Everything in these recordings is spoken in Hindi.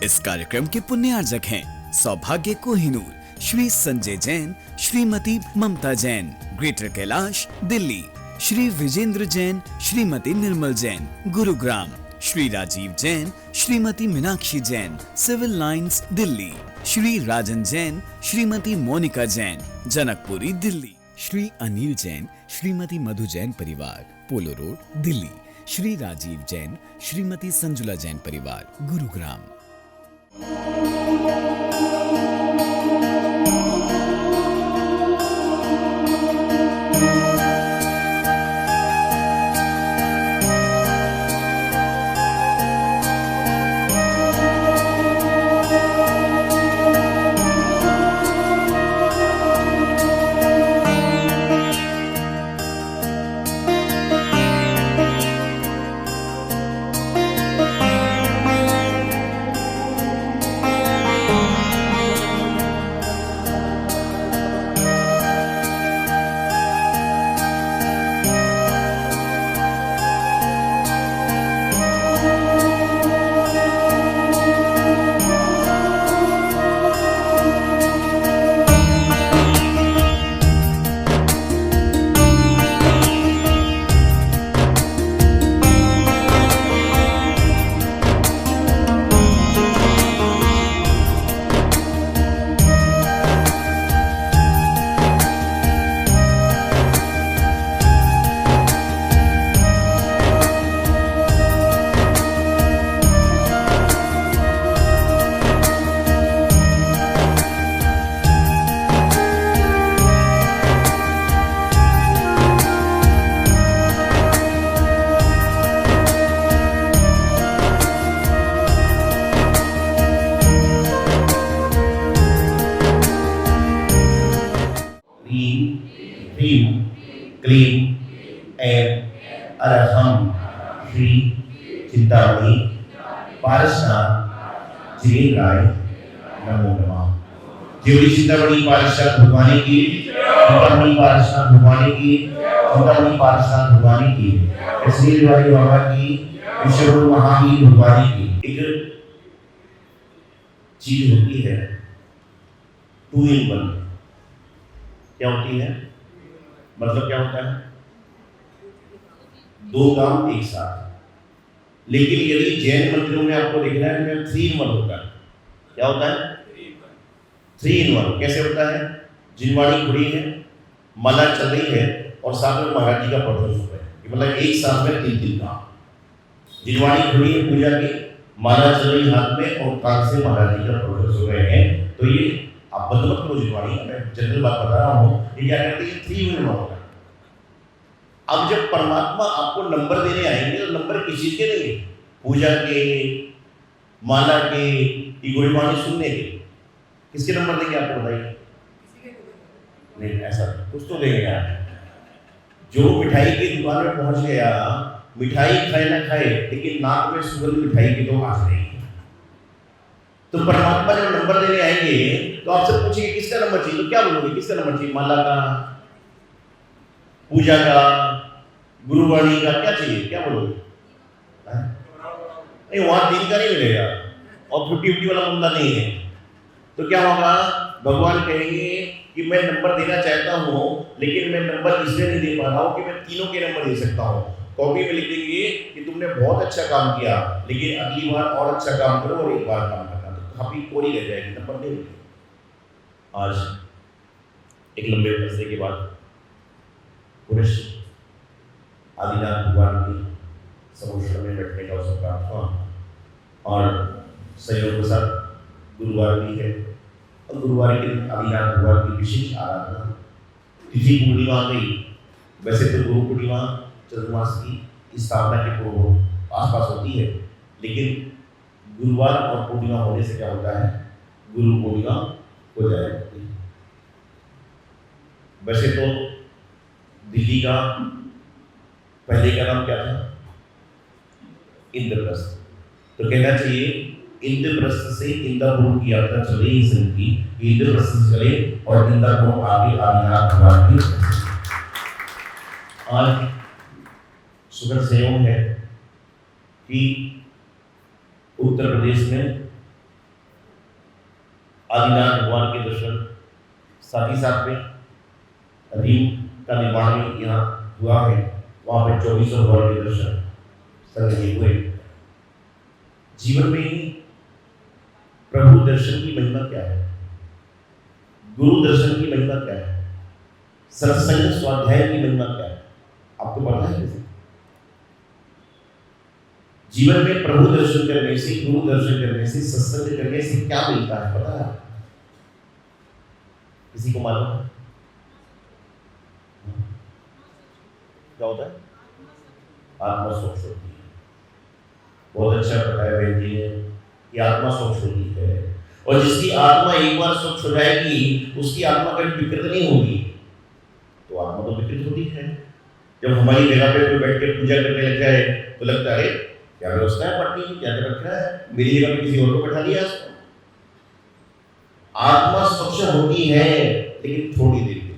इस कार्यक्रम के पुण्यार्जक हैं सौभाग्य कोहिनूर, श्री संजय जैन, श्रीमती ममता Jain, greater Kailash Delhi, Shri Vijendra Jain, Shrimati Nirmal Jain, Gurugram, Shri Rajiv Jain, Shrimati Meenakshi Jain, civil lines Delhi, Shri राजन जैन, श्रीमती मोनिका जैन, जनकपुरी दिल्ली, श्री अनिल जैन, श्रीमती मधु जैन परिवार, पोलो रोड दिल्ली, श्री राजीव जैन, श्रीमती संजुला जैन परिवार, गुरुग्राम। क्लीं ऐं अरहं श्री चिंतामणि पारसनाथ जिनेन्द्राय नमो नमः। देवरी चिंतामणि पारसनाथ भगवान की, चिंतामणि पारसनाथ भगवान की, चिंतामणि पारसनाथ भगवान की, श्री वाली बाबा की, विश्व महावीर भगवान की। एक चीज होती है 2 in 1। क्या होती है? मतलब क्या होता है? 2 काम एक साथ। लेकिन यदि जैन मंदिरों में आपको देखना है तो 3 in 1 होता है। क्या होता है? 3 in 1। कैसे होता है? जिनवाणी खुड़ी है, माला चल रही है और साथ में महाराज जी का प्रदर्शन हो रहा है। मतलब एक साथ में 3 काम। जिनवाणी खुड़ी है पूजा की, माला चल रही हाथ में और कान से महाराज जी का प्रदर्शन हो रहे हैं। तो ये आप बंद मत करो जिनवाणी, मैं जनरल बात बता रहा हूँ। ये क्या करती है? 3 in 1 होता है। अब जब परमात्मा आपको नंबर देने आएंगे तो नंबर किस चीज के देंगे? पूजा के, माला के, गुरुवाणी सुनने के। किसके नंबर देंगे आपको बताइए? नहीं, ऐसा कुछ तो देंगे यार। जो मिठाई की दुकान में पहुंच गया, मिठाई खाए ना खाए लेकिन नाक में सुगंध मिठाई की तो आ रही है। तो परमात्मा जब नंबर देने आएंगे तो आपसे पूछेंगे किसका नंबर चाहिए, तो क्या बोलोगे? किसका नंबर चाहिए? माला का, पूजा का, गुरुवाणी का, क्या चाहिए? क्या बोलोगे? नहीं, वहां 3 का नहीं मिलेगा और 50-50 वाला बंदा नहीं है। तो क्या होगा? भगवान कहेंगे कि मैं नंबर देना चाहता हूँ लेकिन मैं नंबर इसलिए नहीं दे पा रहा हूँ कि मैं तीनों के नंबर दे सकता हूँ। कॉपी में लिख देंगे कि तुमने बहुत अच्छा काम किया लेकिन अगली बार और अच्छा काम करो और एक बार काम करना, तो काफी कोरी रह जाएगी, नंबर नहीं मिलेगी। आज एक लंबे फैसले के बाद पुरुष आदिनाथ भगवान की समुद्र में बैठने का अवसर प्राप्त हुआ और संयोग के साथ गुरुवार भी है और गुरुवार के दिन आदिनाथ भगवान की विशेष आराधना। तिथि पूर्णिमा गई। वैसे तो गुरु पूर्णिमा चंद्रमास की स्थापना के पूर्व आसपास होती है, लेकिन गुरुवार और पूर्णिमा होने से क्या होता है? गुरु पूर्णिमा हो जाएगी। वैसे तो दिल्ली का पहले का नाम क्या था? इंद्रप्रस्थ। तो कहना चाहिए इंद्रप्रस्थ से इंद्रपुर की यात्रा चले ही की, इंद्रप्रस्थ से चले और इंद्रपुर आगे आदिनाथ भगवान की। आज सुखद संयोग है कि उत्तर प्रदेश में आदिनाथ भगवान के दर्शन, साथ ही साथ में रीम का निर्माण भी यहाँ हुआ है, वहाँ पे 2400 भगवान के दर्शन संग हुए। जीवन में प्रभु दर्शन की महिमा क्या है, गुरु दर्शन की महिमा क्या है, सत्संग स्वाध्याय की महिमा क्या है, आपको पता है? जीवन में प्रभु दर्शन करने से, गुरु दर्शन करने से, सत्संग करने से क्या मिलता है पता है? किसी को मालूम है क्या होता है? आत्मा स्वच्छ होती है। बहुत अच्छा बताया बहन जी ने कि आत्मा स्वच्छ होती है, और जिसकी आत्मा एक बार स्वच्छ हो जाएगी उसकी आत्मा कभी विकृत नहीं होगी। तो आत्मा तो विकृत होती है। जब हमारी जगह पे कोई बैठ के पूजा करने लग जाए तो लगता है अरे क्या व्यवस्था है पार्टी की, क्या रखा है, मेरी जगह पे किसी और को बैठा दिया इसको। आत्मा स्वच्छ होती है लेकिन थोड़ी देर के,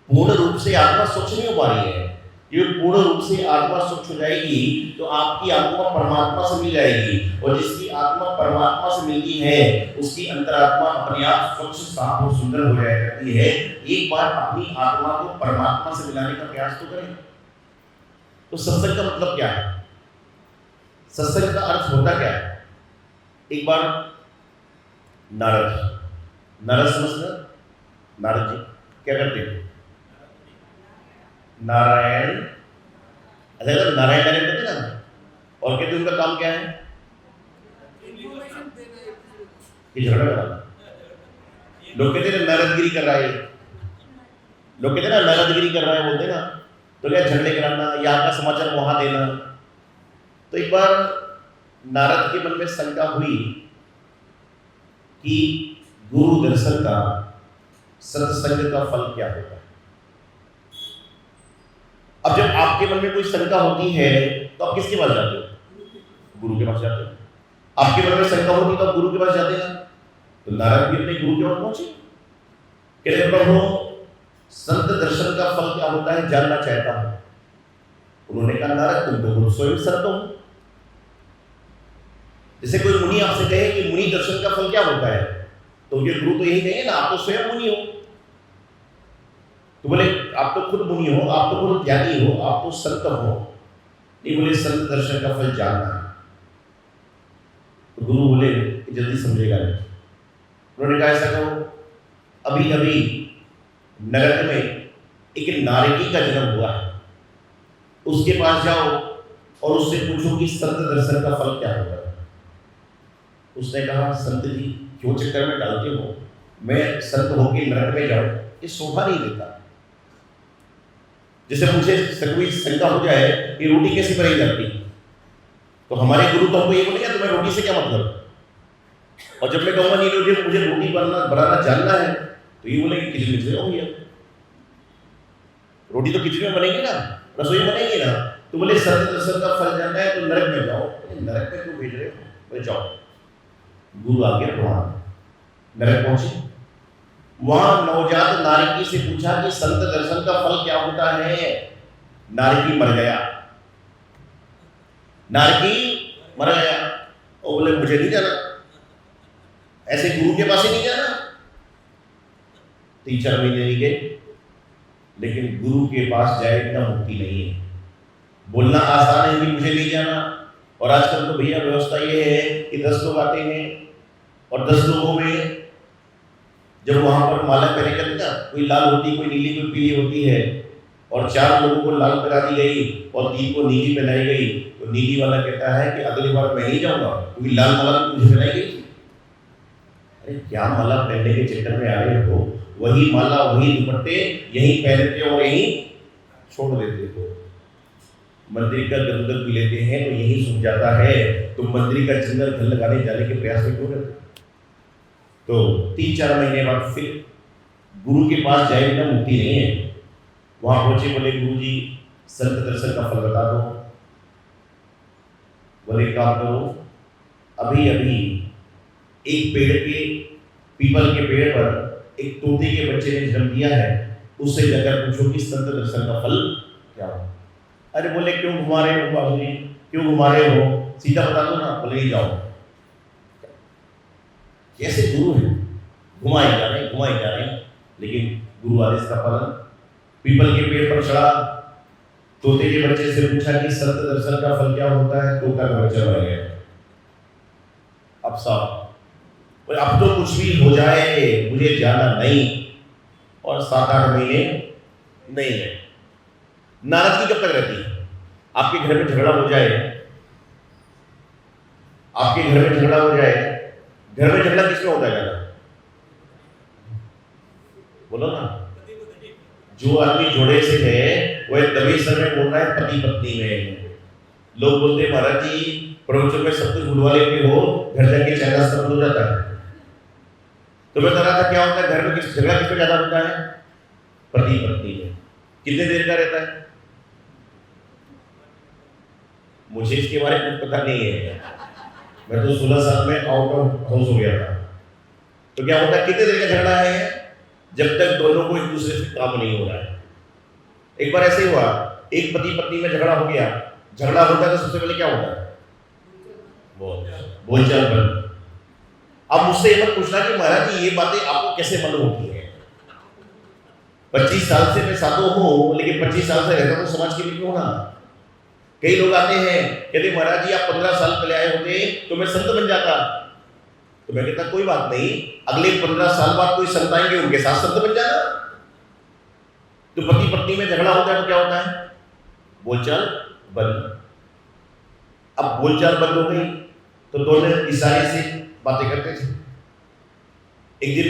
पूर्ण रूप से आत्मा स्वच्छ नहीं हो पा रही है। ये पूर्ण रूप से आत्मा स्वच्छ हो जाएगी तो आपकी आत्मा परमात्मा से मिल जाएगी, और जिसकी आत्मा परमात्मा से मिलती है उसकी अंतरात्मा अपने आप स्वच्छ, साफ और सुंदर हो जाया करती है। एक बार अपनी आत्मा को परमात्मा से मिलाने का प्रयास तो करें। तो सत्संग का मतलब क्या है, सत्संग का अर्थ होता क्या है? एक बार नारद समझना, नारद जी क्या करते हैं? नारायण, अच्छा नारायण नारायण करते ना, और कहते उनका काम क्या है? ये झगड़ा कराना। लोग कहते हैं नारदगिरी कर रहा है, लोग कहते हैं ना नारदगिरी कर रहा है, बोलते ना, तो क्या झगड़े कराना, यहाँ का समाचार वहां देना। तो एक बार नारद के मन में शंका हुई कि गुरु दर्शन का, सत्संग का फल क्या होगा। अब जब आपके मन में कोई शंका होती है तो आप किसके पास जाते हो? गुरु के पास जाते हो। आपके मन में शंका होती तो आप गुरु के पास जाते हैं। तो नारद भी अपने गुरु के पास पहुंचे, कहते प्रभु संत दर्शन का फल क्या होता है जानना चाहता हूं। उन्होंने कहा नारद तुम तो खुद स्वयं संत हो। जैसे कोई मुनि आपसे कहे कि मुनि दर्शन का फल क्या होता है, तो उनके गुरु तो यही कहेंगे ना आप तो स्वयं मुनि हो। तो बोले आप तो खुद मुनि हो, आप तो खुद ज्ञानी हो, आप तो संत हो। नहीं, बोले संत दर्शन का फल जानना है। तो गुरु बोले जल्दी समझेगा नहीं। उन्होंने कहा ऐसा करो, अभी अभी नरक में एक नारकी का जन्म हुआ है, उसके पास जाओ और उससे पूछो कि संत दर्शन का फल क्या होगा। उसने कहा संत जी क्यों चक्कर में डालते हो, मैं संत होकर नरक में जाऊं, ये शोभा नहीं देता। जैसे मुझे कोई शंका हो जाए कि रोटी कैसे बनाई जाती, तो हमारे गुरु तो हमको ये बोलेंगे तुम्हें रोटी से क्या मतलब। और जब मैं कहूँगा नहीं मुझे रोटी बनाना जानना है, तो ये बोलेंगे खिचड़ी में हो गया। रोटी तो खिचड़ी में बनेगी ना, रसोई में बनेगी ना। तो बोले संत दर्शन का फल जानना है तो नरक में जाओ। नरक में क्यों भेज रहे हो? बोले जाओ। गुरु आ गया वहां, नरक पहुंचे। वहां नवजात नारकी से पूछा कि संत दर्शन का फल क्या होता है। नारकी मर गया, नारकी मर गया। और बोले मुझे नहीं जाना, ऐसे गुरु के पास ही नहीं जाना। 3-4 महीने नहीं गए, लेकिन गुरु के पास जाए इतना मुक्ति नहीं है। बोलना आसान है कि मुझे नहीं जाना, और आजकल तो भैया व्यवस्था ये है कि 10 लोग आते हैं और 10 लोगों में जब वहां पर माला पहने जाती ना, कोई लाल होती, कोई नीली, कोई पीली होती है, और 4 लोगों को लाल पहना दी गई और 3 को नीली पहनाई गई। तो नीली वाला कहता है कि अगली बार मैं नहीं जाऊंगा क्योंकि लाल माला मुझे पहनाई गई। अरे क्या माला पहनने के चक्कर में आ रहे हो, वही माला वही दुपट्टे यहीं पहनते और यहीं छोड़ देते हो। मंदिर का गंदल पी लेते हैं तो यही सूख जाता है, तो मंदिर का जंगल घर लगाने जाने के प्रयास में क्यों करते। तो 3-4 महीने बाद फिर गुरु के पास जाए बिना मुक्ति नहीं है। वहां पहुंचे, बोले गुरु जी संत दर्शन का फल बता दो। बोले काम करो, अभी अभी एक पेड़ के, पीपल के पेड़ पर एक तोते के बच्चे ने जन्म दिया है, उससे जाकर पूछो कि संत दर्शन का फल क्या हो। अरे बोले क्यों घुमा रहे हो बाबू जी, क्यों घुमा रहे हो, सीधा बता दो ना। बोले जाओ। कैसे गुरु है, घुमाए जा रहे हैं, लेकिन गुरु आदेश का पालन। पीपल के पेड़ पर चढ़ा, तोते के बच्चे से पूछा कि संत दर्शन का फल क्या होता है, तोता का बच्चा मर गया। अब साहब अब तो कुछ भी हो जाए मुझे जाना नहीं, और 7-8 महीने नहीं गए। नाराजगी कब तक रहती है? आपके घर में झगड़ा हो जाए, आपके घर में झगड़ा हो जाए, घर में झगड़ा किसमें होता है ज्यादा? बोलो ना। जो आदमी जोड़े से है वो एक दबे सर में बोल रहा है पति पत्नी में। लोग बोलते हैं महाराज जी प्रवचन में सब कुछ बुलवा लेते हो, घर जाके चैनल सब हो जाता है। तो मैं बता रहा था क्या होता है घर में, किस झगड़ा किसमें ज्यादा होता है? पति पत्नी में। कितने देर का रहता है? मुझे इसके बारे में कुछ पता नहीं है, मैं तो 16 साल में आउट ऑफ हाउस हो गया था। तो क्या होता है, कितने देर का झगड़ा है? जब तक दोनों को एक दूसरे से काम नहीं हो रहा है। एक बार ऐसे हुआ, एक पति पत्नी में झगड़ा हो गया। झगड़ा होता है तो सबसे पहले क्या होता है? बोलचाल बंद। अब मुझसे ये मत पूछना कि महाराज जी ये बातें आपको कैसे मालूम होती है। 25 साल से मैं साधु हूं, लेकिन 25 साल से रहता हूं समाज के लिए क्यों ना। कई लोग आते हैं कहते महाराज जी आप 15 साल पहले आए होते तो मैं संत बन जाता। तो मैं कहता कोई बात नहीं, अगले 15 साल बाद कोई संत आएंगे, उनके साथ संत बन जाना। तो पति पत्नी में झगड़ा होता है तो क्या होता है? बोलचाल बंद। अब बोलचाल बंद हो गई तो दोनों इशारे से बातें करते थे। एक दिन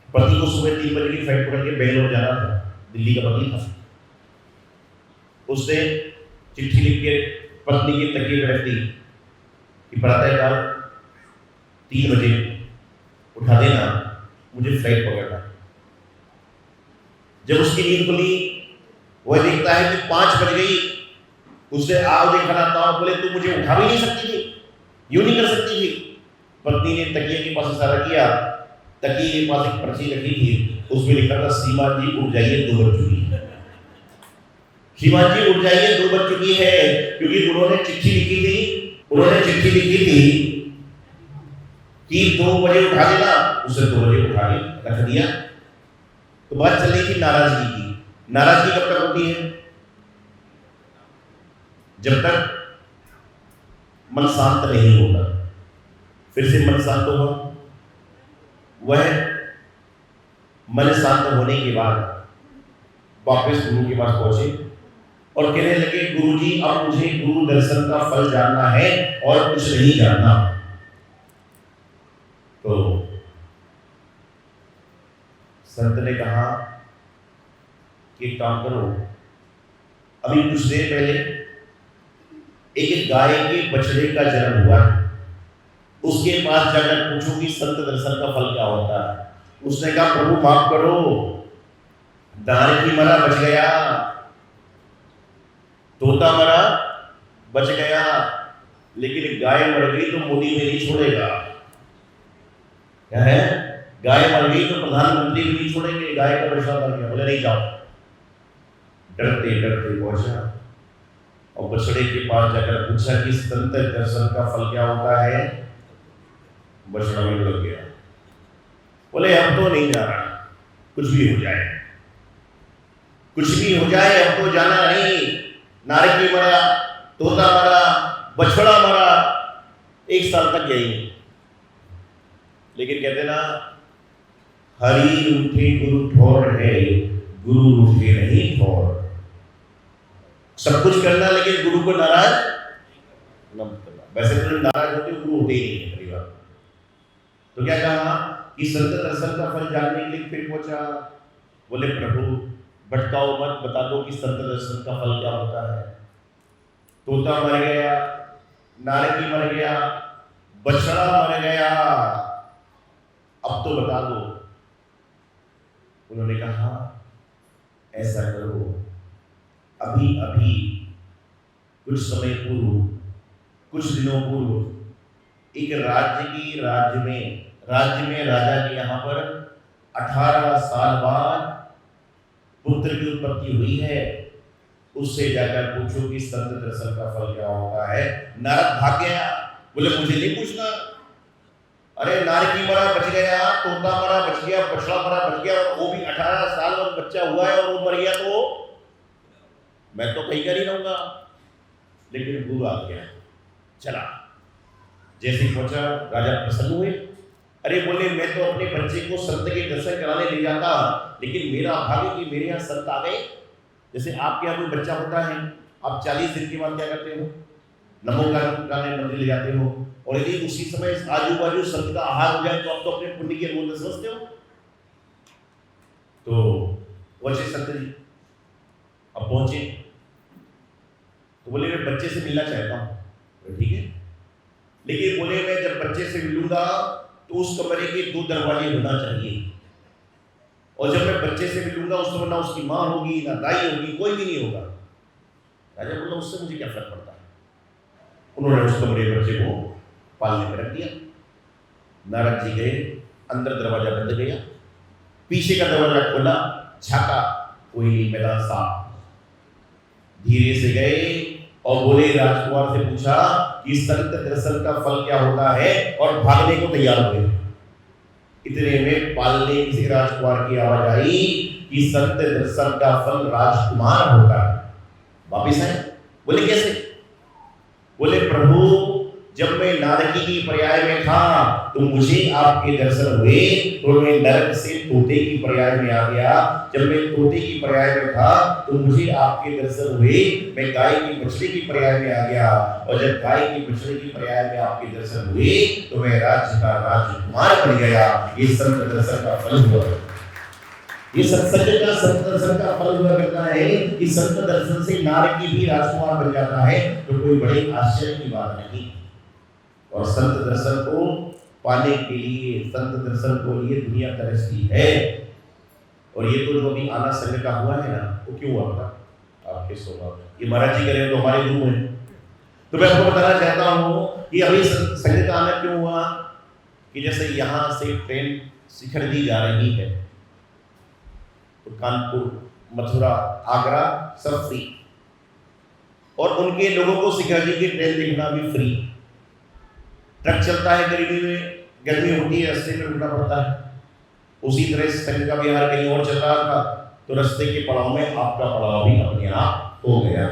पति को सुबह 3 बजे की फ्लाइट पकड़ के बेंगलोर जाना था, दिल्ली का पति था। उसने चिट्ठी लिख के पत्नी के तकिए पे रख दी कि प्रातःकाल 3 बजे उठा देना, मुझे फ्लाइट पकड़ना। जब उसकी नींद खुली वह देखता है कि 5 बज गई। उससे आओ देखा था, बोले तू मुझे उठा भी नहीं सकती थी, यूं नहीं कर सकती थी। पत्नी ने तकिए के पास इशारा किया, तकिए के पास एक पर्ची रखी थी, उसमें लिखा था श्रीमान जी उठ जाइए 2 बज चुकी है। श्रीमान जी उठ जाइए 2 बज चुकी है, क्योंकि उन्होंने चिट्ठी लिखी थी कि 2 बजे उठा देना, उसे 2 बजे उठा के रख दिया। तो बात चल रही थी नाराजगी की। नाराजगी कब तक होती है? जब तक मन शांत नहीं होता। फिर से मन शांत हुआ। वह मन शांत होने के बाद वापस गुरु के पास पहुंचे और कहने लगे गुरुजी अब मुझे गुरु दर्शन का फल जानना है और कुछ नहीं जानना। तो संत ने कहा कि काम करो, अभी कुछ देर पहले एक गाय के बछड़े का जन्म हुआ है, उसके पास जाकर पूछो कि संत दर्शन का फल क्या होता है। उसने कहा प्रभु माफ करो, दाने की मरा बच गया, तोता मरा बच गया, लेकिन गाय मर गई तो मोदी में नहीं छोड़ेगा। क्या है? गाय मर गई तो प्रधानमंत्री भी नहीं छोड़ेंगे, गाय का बछड़ा मर गया। बोले नहीं जाओ। डरते डरते पहुंचा और बछड़े के पास जाकर पूछा कि संत दर्शन का फल क्या होता है। बछड़ा में लग गया। बोले अब तो नहीं जा रहा, कुछ भी हो जाए, कुछ भी हो जाए, अब तो जाना नहीं। नारकी मरा, तोता मरा, बछड़ा मरा, 1 साल तक यही। लेकिन कहते ना हरि रूठे गुरु ठोर है, गुरु रूठे नहीं ठोर। सब कुछ करना लेकिन गुरु को नाराज न करना। वैसे तो नाराज होते गुरु होते ही नहीं है परिवार। तो क्या कहा कि संत दर्शन का फल जानने के लिए फिर पहुंचा। बोले प्रभु भटकाओ मत, बता दो कि संत दर्शन का फल क्या होता है। तोता मर गया, नारकी मर गया, बछड़ा मर गया, अब तो बता दो। उन्होंने कहा ऐसा करो, अभी अभी कुछ समय पूर्व, कुछ दिनों पूर्व एक राज्य में राजा के यहाँ पर 18 साल बाद पुत्र की उत्पत्ति हुई है। उससे जाकर पूछो कि संत दर्शन का फल क्या होता है। नारद भाग गया, बोले मुझे नहीं पूछना, अरे नारकी मरा बच गया, तोता मरा बच गया, बछड़ा मरा बच गया, और वो भी 18 साल का बच्चा हुआ है और वो मर गया, तो मैं तो कहीं कर ही रहूंगा। लेकिन गुरु आ गया, चला। जैसे पहुंचा, राजा प्रसन्न हुए। अरे बोले, मैं तो अपने बच्चे को संत के दर्शन कराने ले जाता, लेकिन मेरा भाग्य कि मेरे यहाँ संत आ गए। जैसे आपके यहाँ कोई बच्चा होता है, आप 40 दिन के बाद क्या करते हो? नमो कराने मंदिर ले जाते हो, और यदि उसी समय आजू बाजू संत का आहार हो जाए तो आप तो अपने पुण्य के मूल्य समझते हो। तो वैसे संत जी अब पहुंचे, तो बोले मैं बच्चे से मिलना चाहता हूँ। ठीक है, लेकिन बोले मैं जब बच्चे से मिलूंगा तो उस कमरे के 2 दरवाजे होना चाहिए, और जब मैं बच्चे से मिलूंगा उस समय ना उसकी माँ होगी ना दाई होगी, कोई भी नहीं होगा। राजा बोला उससे मुझे क्या फर्क पड़ता है। उन्होंने उस कमरे बच्चे को पालने में रख दिया। नारद जी गए, अंदर दरवाजा बंद गया, पीछे का दरवाजा खोला, झाका, कोई नहीं, मैदान साफ। धीरे से गए और बोले, राजकुमार से पूछा कि संत दर्शन का फल क्या होता है, और भागने को तैयार हुए। इतने में पालने से राजकुमार की आवाज आई कि संत दर्शन का फल राजकुमार होता है। वापिस आए, बोले कैसे? बोले प्रभु, जब मैं नारकी की पर्याय में था तो मुझे आपके दर्शन हुए, तो मैं नरक से तोते की पर्याय में आ गया। जब मैं तोते की पर्याय में था तो मुझे आपके दर्शन हुए, मैं गाय की बछड़े की पर्याय में आ गया, और जब गाय की बछड़े की पर्याय में आपके दर्शन हुए तो मैं राज्य का राजकुमार बन गया। ये संत दर्शन का फल हुआ। ये सत्संग का संत दर्शन का फल हुआ करता है कि संत दर्शन से नारकी भी राजकुमार बन जाता है, तो कोई बड़े आश्चर्य की बात नहीं। और संत दर्शन को पाने के लिए, संत दर्शन को लिए दुनिया तरसती है। और ये तो जो अभी आना संघ का हुआ है ना, वो क्यों हुआ था? आपके स्वभाव में ये महाराज जी कह रहे हैं तो हमारे गुरु हैं, तो मैं आपको बताना चाहता हूँ कि अभी संघ का आना क्यों हुआ कि जैसे यहाँ से ट्रेन शिखरदी जा रही है, तो कानपुर, मथुरा, आगरा सब फ्री, और उनके लोगों को शिखरदी की ट्रेन देखना भी फ्री। ट्रक चलता है गर्मी में, गर्मी होती है, रास्ते में रुकना पड़ता है। उसी तरह संघ का विहार कहीं और चल रहा था, तो रास्ते के पड़ाव में आपका पड़ाव भी अपने आप हो गया।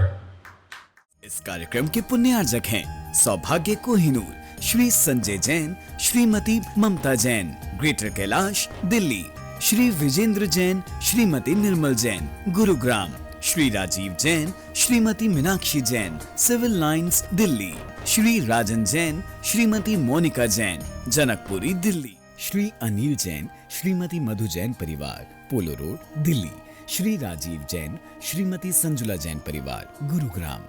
इस कार्यक्रम के पुण्यार्जक हैं सौभाग्य कोहिनूर, श्री संजय जैन, श्रीमती ममता Jain, greater Kailash, Delhi, Shri Vijendra Jain, Shrimati Nirmal Jain, Gurugram, Shri Rajiv Jain, Shrimati Meenakshi Jain, civil lines, Delhi, Shri राजन जैन, श्रीमती मोनिका जैन, जनकपुरी, दिल्ली, श्री अनिल जैन, श्रीमती मधु जैन परिवार, पोलो रोड, दिल्ली, श्री राजीव जैन, श्रीमती संजुला जैन परिवार, गुरुग्राम।